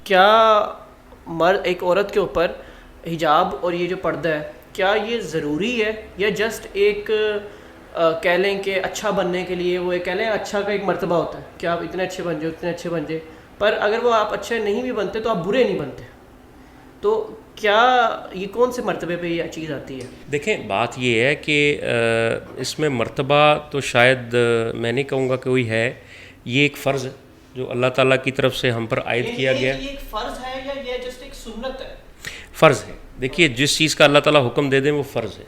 کیا مرد ایک عورت کے اوپر حجاب اور یہ جو پردہ ہے کیا یہ ضروری ہے یا جسٹ ایک کہہ لیں کہ اچھا بننے کے لیے وہ کہہ لیں اچھا کا ایک مرتبہ ہوتا ہے کہ آپ اتنے اچھے بن جائے اتنے اچھے بن جائے، پر اگر وہ آپ اچھے نہیں بھی بنتے تو آپ برے نہیں بنتے، تو کیا یہ کون سے مرتبے پہ یہ چیز آتی ہے؟ دیکھیں بات یہ ہے کہ اس میں مرتبہ تو شاید میں نہیں کہوں گا کہ کوئی ہے، یہ ایک فرض ہے جو اللہ تعالیٰ کی طرف سے ہم پر عائد کیا گیا ہے۔ یہ ایک فرض ہے یا یہ جسٹ ایک سنت ہے؟ فرض ہے، دیکھیے جس چیز کا اللہ تعالیٰ حکم دے دیں وہ فرض ہے۔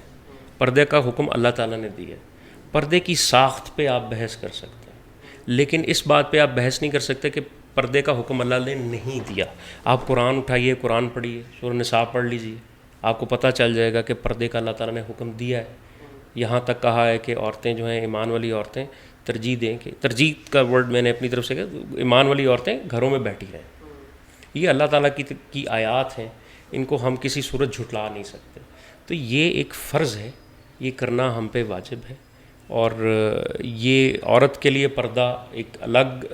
پردے کا حکم اللہ تعالیٰ نے دیا ہے، پردے کی ساخت پہ آپ بحث کر سکتے ہیں، لیکن اس بات پہ آپ بحث نہیں کر سکتے کہ پردے کا حکم اللہ نے نہیں دیا۔ آپ قرآن اٹھائیے، قرآن پڑھیے، سورہ نساء پڑھ لیجیے، آپ کو پتہ چل جائے گا کہ پردے کا اللہ تعالیٰ نے حکم دیا ہے۔ یہاں تک کہا ہے کہ عورتیں جو ہیں، ایمان والی عورتیں ترجیح دیں، کہ ترجیح کا ورڈ میں نے اپنی طرف سے کہا، ایمان والی عورتیں گھروں میں بیٹھی رہیں۔ یہ اللہ تعالیٰ کی آیات ہیں، ان کو ہم کسی صورت جھٹلا نہیں سکتے۔ تو یہ ایک فرض ہے، یہ کرنا ہم پہ واجب ہے، اور یہ عورت کے لیے پردہ ایک الگ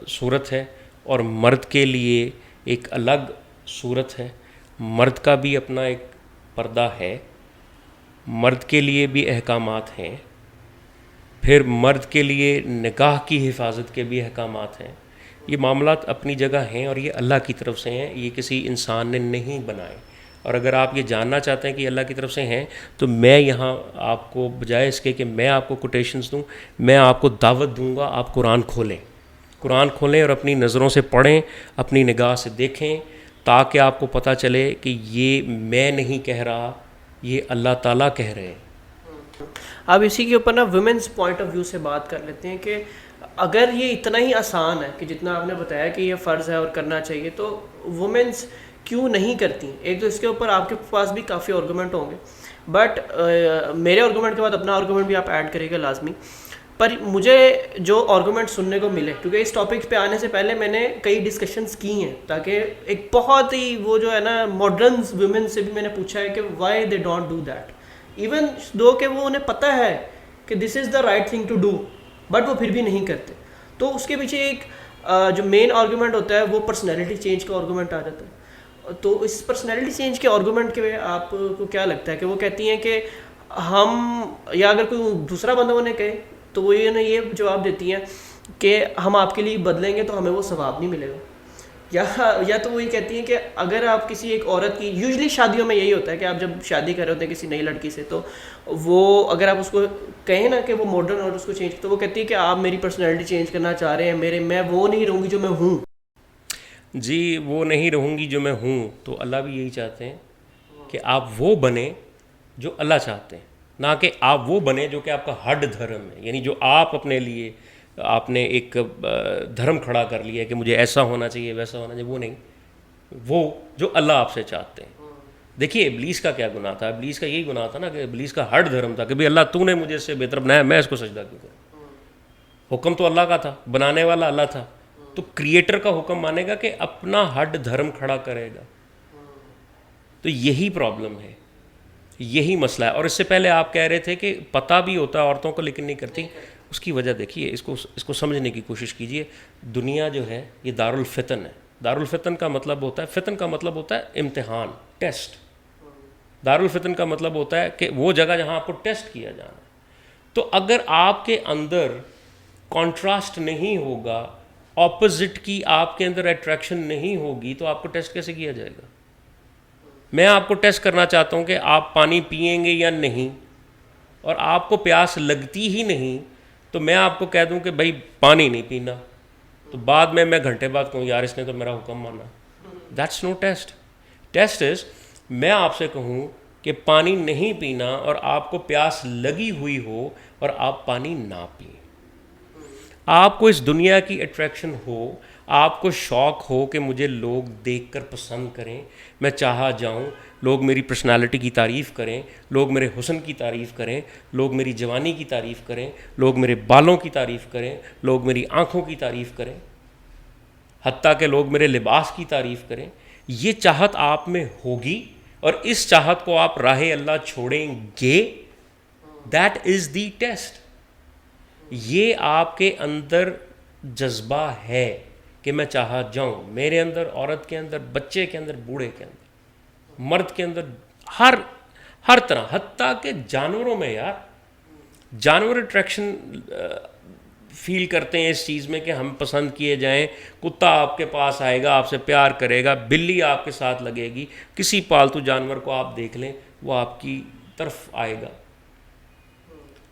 صورت ہے اور مرد کے لیے ایک الگ صورت ہے۔ مرد کا بھی اپنا ایک پردہ ہے، مرد کے لیے بھی احکامات ہیں، پھر مرد کے لیے نکاح کی حفاظت کے بھی احکامات ہیں۔ یہ معاملات اپنی جگہ ہیں اور یہ اللہ کی طرف سے ہیں، یہ کسی انسان نے نہیں بنائے۔ اور اگر آپ یہ جاننا چاہتے ہیں کہ یہ اللہ کی طرف سے ہیں تو میں یہاں آپ کو بجائے اس کے کہ میں آپ کو کوٹیشنز دوں، میں آپ کو دعوت دوں گا، آپ قرآن کھولیں، قرآن کھولیں اور اپنی نظروں سے پڑھیں، اپنی نگاہ سے دیکھیں، تاکہ آپ کو پتہ چلے کہ یہ میں نہیں کہہ رہا، یہ اللہ تعالیٰ کہہ رہے ہیں۔ آپ اسی کے اوپر نا ویمنس پوائنٹ آف ویو سے بات کر لیتے ہیں کہ اگر یہ اتنا ہی آسان ہے کہ جتنا آپ نے بتایا کہ یہ فرض ہے اور کرنا چاہیے، تو وومنس کیوں نہیں کرتی؟ ایک تو اس کے اوپر آپ کے پاس بھی کافی آرگومنٹ ہوں گے، بٹ میرے آرگومنٹ کے بعد اپنا آرگومنٹ بھی آپ ایڈ کریں گے لازمی۔ پر مجھے جو آرگومنٹ سننے کو ملے، کیونکہ اس ٹاپک پہ آنے سے پہلے میں نے کئی ڈسکشنز کی ہیں، تاکہ ایک بہت ہی وہ جو ہے نا ماڈرن ویمن سے بھی میں نے پوچھا ہے کہ why they don't do that, even though کہ وہ انہیں پتہ ہے کہ this is the right thing to do, but وہ پھر بھی نہیں کرتے۔ تو اس کے پیچھے ایک جو مین آرگومنٹ ہوتا ہے وہ پرسنالٹی چینج کا آرگومنٹ آ جاتا ہے۔ تو اس پرسنالٹی چینج کے آرگومنٹ کے آپ کو کیا لگتا ہے کہ وہ کہتی ہیں کہ ہم، یا اگر کوئی دوسرا بندہ انہیں کہے تو وہ یہ جواب دیتی ہیں کہ ہم آپ کے لیے بدلیں گے تو ہمیں وہ ثواب نہیں ملے گا، یا تو وہ یہ کہتی ہیں کہ اگر آپ کسی ایک عورت کی، یوزلی شادیوں میں یہی ہوتا ہے کہ آپ جب شادی کر رہے ہوتے ہیں کسی نئی لڑکی سے، تو وہ اگر آپ اس کو کہیں نا کہ وہ ماڈرن اور اس کو چینج، تو وہ کہتی ہے کہ آپ میری پرسنالٹی چینج کرنا چاہ رہے ہیں، میں وہ نہیں رہوں گی جو میں ہوں۔ جی وہ نہیں رہوں گی جو میں ہوں، تو اللہ بھی یہی چاہتے ہیں کہ آپ وہ بنیں جو اللہ چاہتے ہیں، نہ کہ آپ وہ بنیں جو کہ آپ کا ہڈ دھرم ہے، یعنی جو آپ اپنے لیے آپ نے ایک دھرم کھڑا کر لیا ہے کہ مجھے ایسا ہونا چاہیے ویسا ہونا چاہیے، وہ نہیں، وہ جو اللہ آپ سے چاہتے ہیں۔ دیکھیے ابلیس کا کیا گناہ تھا؟ ابلیس کا یہی گناہ تھا نا کہ ابلیس کا ہر دھرم تھا کہ بھئی اللہ تو نے مجھے اس سے بہتر بنایا، میں اس کو سجدہ کیوں کروں؟ حکم تو اللہ کا تھا، بنانے والا اللہ تھا، تو کریٹر کا حکم مانے گا کہ اپنا ہڈ دھرم کھڑا کرے گا۔ تو یہی پرابلم ہے، یہی مسئلہ ہے۔ اور اس سے پہلے آپ کہہ رہے تھے کہ پتہ بھی ہوتا ہے عورتوں کو لیکن نہیں کرتی، اس کی وجہ دیکھیے، اس کو سمجھنے کی کوشش کیجئے۔ دنیا جو ہے یہ دارالفتن ہے۔ دارالفتن کا مطلب ہوتا ہے، فتن کا مطلب ہوتا ہے امتحان، ٹیسٹ۔ دارالفتن کا مطلب ہوتا ہے کہ وہ جگہ جہاں آپ کو ٹیسٹ کیا جانا ہے۔ تو اگر آپ کے اندر کانٹراسٹ نہیں ہوگا، اپوزٹ کی آپ کے اندر اٹریکشن نہیں ہوگی، تو آپ کو ٹیسٹ کیسے کیا جائے گا؟ میں آپ کو ٹیسٹ کرنا چاہتا ہوں کہ آپ پانی پئیں گے یا نہیں، اور آپ کو پیاس لگتی ہی نہیں، تو میں آپ کو کہہ دوں کہ بھائی پانی نہیں پینا، تو بعد میں گھنٹے بعد کہوں یار اس نے تو میرا حکم مانا۔ That's no test. Test is میں آپ سے کہوں کہ پانی نہیں پینا اور آپ کو پیاس لگی ہوئی ہو اور آپ پانی نہ پئیں، آپ کو اس دنیا کی اٹریکشن ہو، آپ کو شوق ہو کہ مجھے لوگ دیکھ کر پسند کریں، میں چاہا جاؤں، لوگ میری پرسنالٹی کی تعریف کریں، لوگ میرے حسن کی تعریف کریں، لوگ میری جوانی کی تعریف کریں، لوگ میرے بالوں کی تعریف کریں، لوگ میری آنکھوں کی تعریف کریں، حتیٰ کہ لوگ میرے لباس کی تعریف کریں، یہ چاہت آپ میں ہوگی اور اس چاہت کو آپ راہ اللہ چھوڑیں گے، دیٹ از دی ٹیسٹ۔ یہ آپ کے اندر جذبہ ہے کہ کہ میں چاہا جاؤں، میرے اندر، عورت کے اندر، بچے کے اندر، بوڑھے کے اندر، مرد کے اندر، ہر طرح، حتیٰ کہ جانوروں میں یار، جانور اٹریکشن فیل کرتے ہیں اس چیز میں کہ ہم پسند کیے جائیں. کتا آپ کے پاس آئے گا، آپ سے پیار کرے گا، بلی آپ کے ساتھ لگے گی، کسی پالتو جانور کو آپ دیکھ لیں وہ آپ کی طرف آئے گا.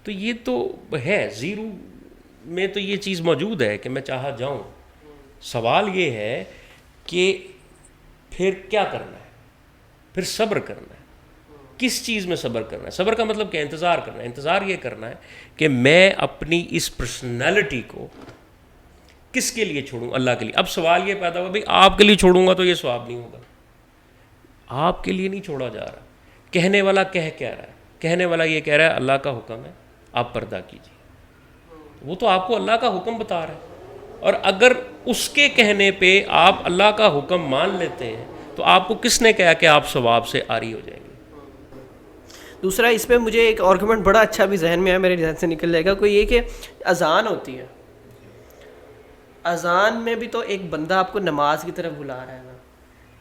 تو یہ تو ہے، زیرو میں تو یہ چیز موجود ہے کہ میں چاہا جاؤں. سوال یہ ہے کہ پھر کیا کرنا ہے، پھر صبر کرنا ہے. کس چیز میں صبر کرنا ہے؟ صبر کا مطلب کہ انتظار کرنا ہے. انتظار یہ کرنا ہے کہ میں اپنی اس پرسنالٹی کو کس کے لیے چھوڑوں؟ اللہ کے لیے. اب سوال یہ پیدا ہوا بھائی آپ کے لیے چھوڑوں گا تو یہ ثواب نہیں ہوگا. آپ کے لیے نہیں چھوڑا جا رہا. کہنے والا کیا رہا ہے؟ کہنے والا یہ کہہ رہا ہے اللہ کا حکم ہے آپ پردہ کیجیے. وہ تو آپ کو اللہ کا حکم بتا رہا ہے، اور اگر اس کے کہنے پہ آپ اللہ کا حکم مان لیتے ہیں تو آپ کو کس نے کہا کہ آپ ثواب سے عاری ہو جائیں گے؟ دوسرا اس پہ مجھے ایک آرگومنٹ بڑا اچھا بھی ذہن میں ہے، میرے ذہن سے نکل جائے گا. کوئی یہ کہ اذان ہوتی ہے، اذان میں بھی تو ایک بندہ آپ کو نماز کی طرف بلا رہا ہے نا.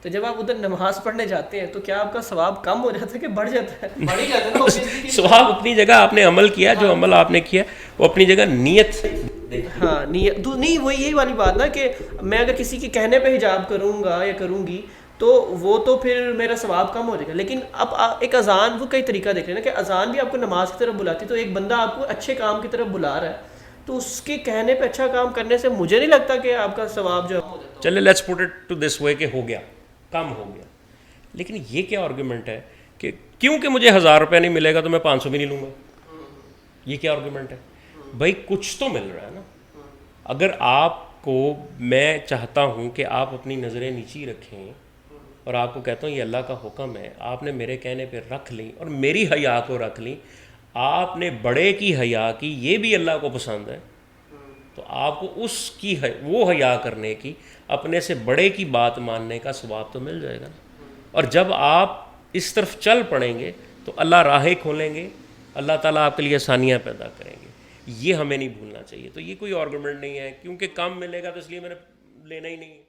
تو جب آپ ادھر نماز پڑھنے جاتے ہیں تو کیا آپ کا ثواب کم ہو جاتا ہے کہ بڑھ جاتا ہے؟ بڑھ ہی جاتا ہے نا. ثواب اپنی جگہ آپ نے عمل کیا، جو عمل آپ نے کیا وہ اپنی جگہ نیت. ہاں نیت نہیں، وہی یہی والی بات نا کہ میں اگر کسی کے کہنے پہ حجاب کروں گا یا کروں گی تو وہ تو پھر میرا ثواب کم ہو جائے گا. لیکن اب ایک اذان، وہ کئی طریقہ دیکھ رہے ہیں نا کہ اذان بھی آپ کو نماز کی طرف بلاتی ہے. تو ایک بندہ آپ کو اچھے کام کی طرف بلا رہا ہے تو اس کے کہنے پہ اچھا کام کرنے سے مجھے نہیں لگتا کہ آپ کا ثواب جو ہے. چلے let's put it to this way کہ ہو گیا، کم ہو گیا. لیکن یہ کیا آرگومنٹ ہے کہ کیونکہ مجھے 1000 روپے نہیں ملے گا تو میں 500 بھی نہیں لوں گا؟ یہ کیا آرگومنٹ ہے بھائی؟ کچھ تو مل رہا ہے نا. اگر آپ کو، میں چاہتا ہوں کہ آپ اپنی نظریں نیچی رکھیں اور آپ کو کہتا ہوں یہ اللہ کا حکم ہے، آپ نے میرے کہنے پہ رکھ لیں اور میری حیا کو رکھ لیں. آپ نے بڑے کی حیا کی، یہ بھی اللہ کو پسند ہے، تو آپ کو اس کی وہ حیا کرنے کی، اپنے سے بڑے کی بات ماننے کا ثواب تو مل جائے گا. اور جب آپ اس طرف چل پڑیں گے تو اللہ راہیں کھولیں گے، اللہ تعالیٰ آپ کے لیے آسانیاں پیدا کریں گے. یہ ہمیں نہیں بھولنا چاہیے. تو یہ کوئی آرگومنٹ نہیں ہے کیونکہ کم ملے گا تو اس لیے میں نے لینا ہی نہیں ہے.